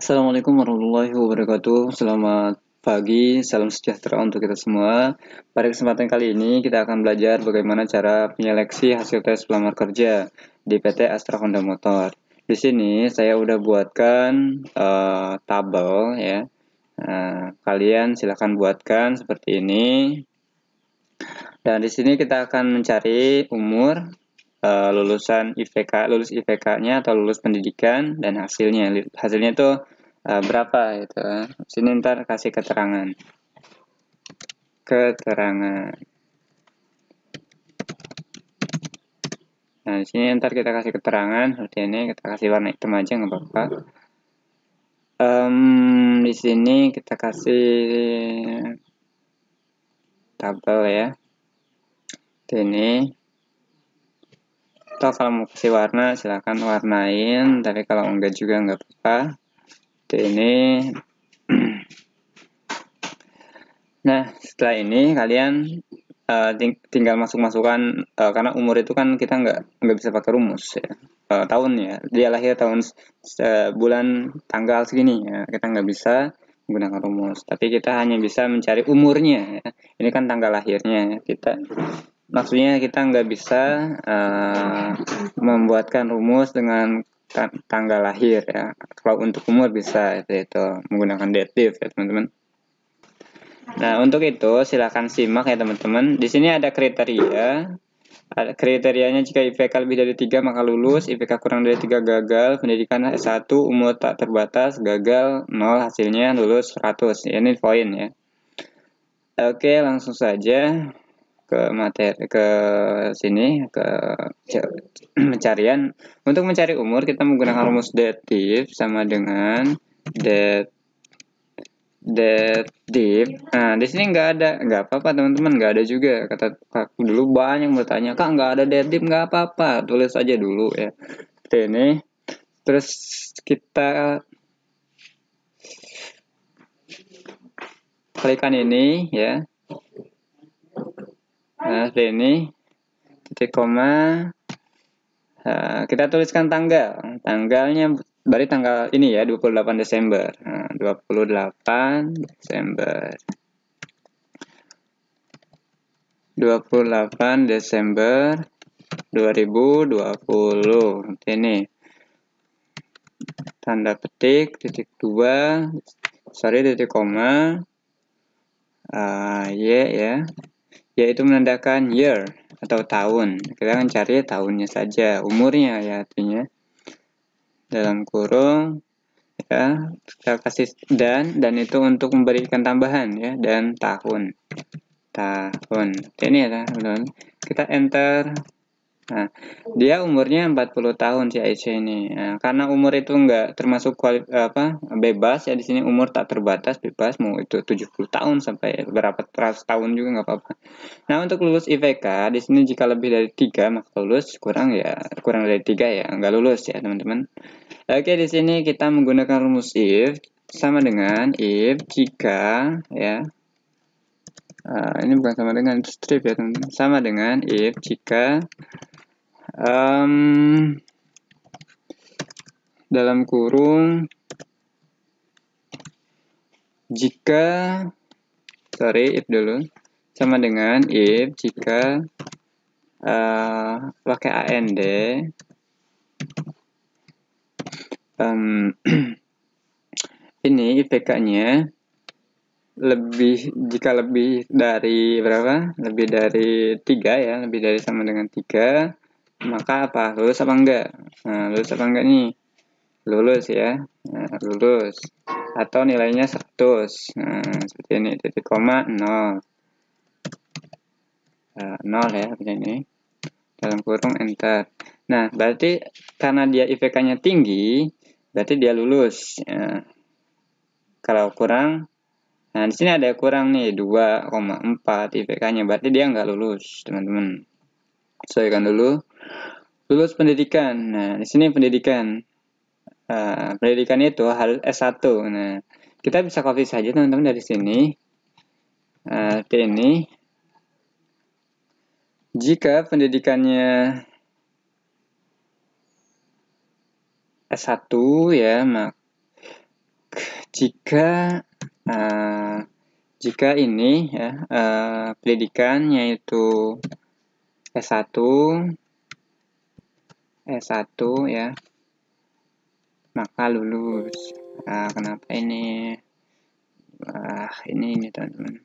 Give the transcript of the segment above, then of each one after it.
Assalamualaikum warahmatullahi wabarakatuh. Selamat pagi, salam sejahtera untuk kita semua. Pada kesempatan kali ini kita akan belajar bagaimana cara penyeleksi hasil tes pelamar kerja di PT Astra Honda Motor. Di sini saya udah buatkan tabel ya. Kalian silahkan buatkan seperti ini. Dan di sini kita akan mencari umur, lulusan IPK, lulus IPK-nya atau lulus pendidikan dan hasilnya. Hasilnya itu berapa itu. Sini ntar kasih keterangan. Nah, di sini ntar kita kasih keterangan seperti ini, kita kasih warna hitam aja nggak apa-apa. Di sini kita kasih tabel ya. Ini. Atau kalau mau kasih warna silahkan warnain, tapi kalau enggak juga nggak apa-apa. Ini. Nah, setelah ini kalian tinggal masuk-masukan, karena umur itu kan kita nggak bisa pakai rumus ya. Tahun ya, dia lahir tahun bulan tanggal segini ya, kita nggak bisa menggunakan rumus, tapi kita hanya bisa mencari umurnya ya. Ini kan tanggal lahirnya kita, maksudnya kita nggak bisa membuatkan rumus dengan tanggal lahir ya. Kalau untuk umur bisa itu menggunakan dative ya teman-teman. Nah, untuk itu silakan simak ya teman-teman. Di sini ada kriteria. Kriterianya jika IPK lebih dari 3 maka lulus, IPK kurang dari 3 gagal, pendidikan S1, umur tak terbatas, gagal 0, hasilnya lulus 100. Ini poin ya. Oke, langsung saja ke materi, ke sini, ke pencarian. Untuk mencari umur kita menggunakan rumus dative sama dengan dative. Nah, di sini nggak apa-apa teman-teman, nggak ada juga. Kata aku dulu banyak bertanya, kak nggak ada dative, nggak apa-apa, tulis aja dulu ya. Seperti ini. Terus kita klikkan ini ya. Nah, seperti ini. Titik koma. Kita tuliskan tanggalnya berarti tanggal ini ya, 28 Desember. Nah, 28 Desember 2020. Ini tanda petik titik 2 titik koma ya, yaitu menandakan year atau tahun. Kita akan cari tahunnya saja, umurnya ya artinya dalam kurung ya, kita kasih dan itu untuk memberikan tambahan ya, dan tahun ini ya teman-teman. Kita enter. Nah, dia umurnya 40 tahun si Aisyah ini. Nah, karena umur itu enggak termasuk bebas ya, di sini umur tak terbatas, bebas mau itu 70 tahun sampai berapa ratus tahun juga nggak apa-apa. Nah, untuk lulus IPK di sini jika lebih dari 3 maka lulus, kurang dari 3 ya nggak lulus ya, teman-teman. Oke, di sini kita menggunakan rumus if sama dengan if jika ya. Ini bukan sama dengan strip ya, teman-teman. Sama dengan if jika dalam kurung jika if dulu sama dengan if jika pakai AND ini IPK-nya jika lebih dari berapa? Lebih dari 3 ya, lebih dari sama dengan 3, maka apa? Lulus apa enggak? Nah, lulus apa enggak nih? Lulus ya. Nah, lulus. Atau nilainya 100. Nah, seperti ini, titik koma 0. 0 ya, seperti ini. Dalam kurung enter. Nah, berarti karena dia IPK-nya tinggi, berarti dia lulus. Ya. Kalau kurang, nah di sini ada kurang nih 2,4 IPK-nya, berarti dia nggak lulus, teman-teman. Sesuaikan dulu. Lulus pendidikan. Nah, di sini pendidikan. Pendidikan itu harus S1. Nah, kita bisa copy saja teman-teman dari sini. Ini. Jika pendidikannya S1 ya, jika ini ya pendidikan yaitu S1 ya, maka lulus. Nah, kenapa ini? Ini teman-teman.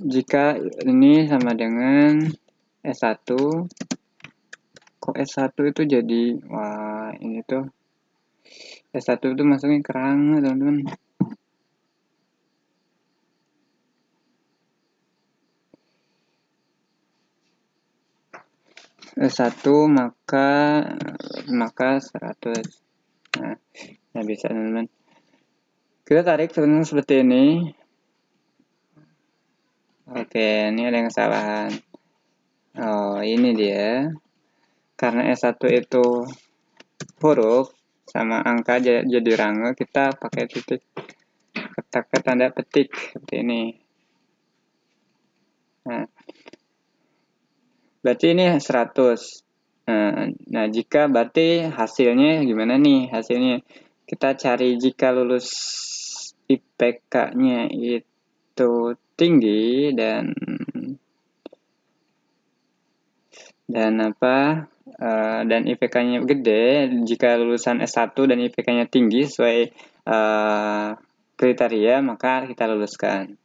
Jika ini sama dengan S1, kok S1 itu jadi, ini tuh S1 itu masuknya kerangka teman-teman. S1 maka 100. Nah bisa teman-teman. Kita tarik teman-teman seperti ini. Oke, ini ada yang kesalahan. Ini dia. Karena S1 itu huruf sama angka jadi rangka, kita pakai titik, pakai tanda petik seperti ini. Nah, berarti ini 100. Nah, jika berarti hasilnya gimana nih? Hasilnya kita cari jika lulus IPK-nya itu tinggi dan IPK-nya gede. Jika lulusan S1 dan IPK-nya tinggi sesuai kriteria, maka kita luluskan.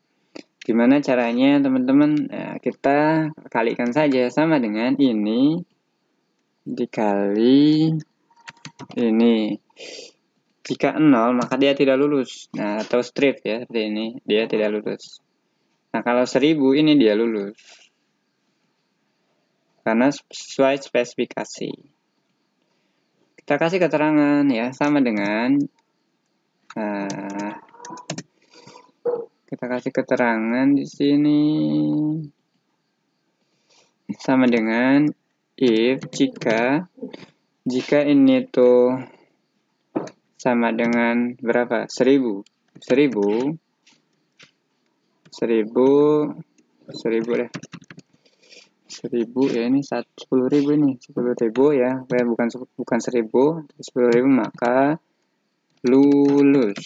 Gimana caranya teman-teman? Kita kalikan saja sama dengan ini dikali ini. Jika 0 maka dia tidak lulus. Nah, atau strip ya, seperti ini, dia tidak lulus. Nah, kalau 1000 ini dia lulus. Karena sesuai spesifikasi. Kita kasih keterangan ya, sama dengan kita kasih keterangan di sini sama dengan if jika ini tuh sama dengan berapa? 1000 deh. 1000 ya, ini 10.000 ini. 10.000 ya. Bukan 1000, 10.000 maka lulus.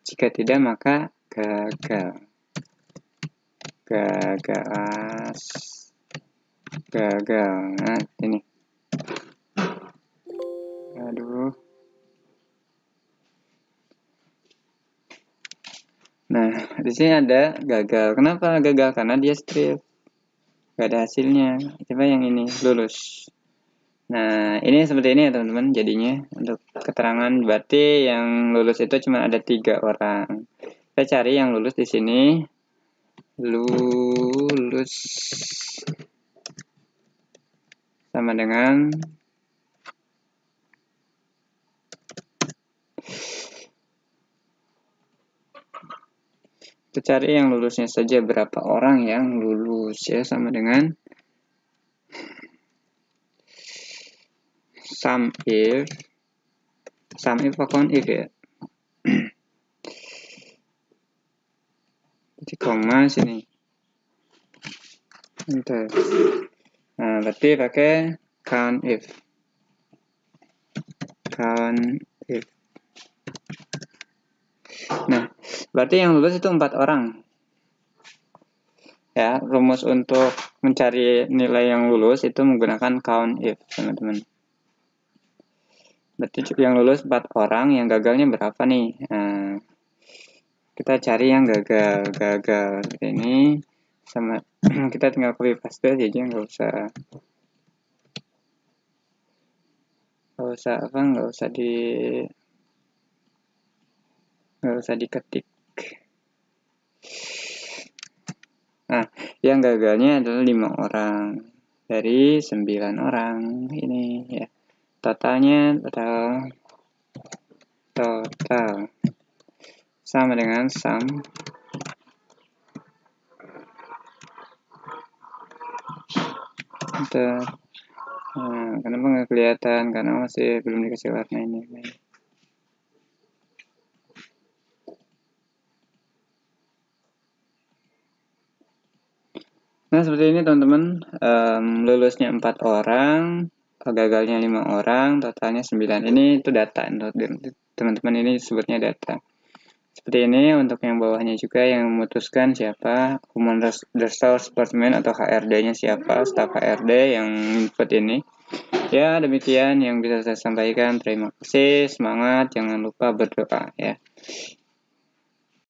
Jika tidak maka gagal. Nah, ini. Aduh. Nah, di sini ada gagal. Kenapa gagal? Karena dia strip. Gak ada hasilnya. Coba yang ini, lulus. Nah, ini seperti ini ya teman-teman jadinya. Untuk keterangan berarti yang lulus itu cuma ada 3 orang. Kita cari yang lulus di sini. Lulus sama dengan kita cari yang lulusnya saja, berapa orang yang lulus ya, sama dengan sum if count if ya. Jadi koma sini. Enter. Nah, berarti pakai count if. Nah, berarti yang lulus itu 4 orang. Ya, rumus untuk mencari nilai yang lulus itu menggunakan count if, teman-teman. Berarti yang lulus 4 orang, yang gagalnya berapa nih? Nah, kita cari yang gagal ini sama kita tinggal copy paste aja, nggak usah diketik. Nah, yang gagalnya adalah 5 orang dari 9 orang ini ya. Totalnya total sama dengan sum kenapa nggak kelihatan? Karena masih belum dikasih warna ini. Nah, seperti ini teman-teman, lulusnya 4 orang, gagalnya 5 orang, totalnya 9. Ini itu data, teman-teman, ini sebutnya data. Seperti ini. Untuk yang bawahnya juga yang memutuskan siapa, Human Resource Department atau HRD-nya siapa, staf HRD yang input ini. Ya, demikian yang bisa saya sampaikan. Terima kasih, semangat, jangan lupa berdoa ya.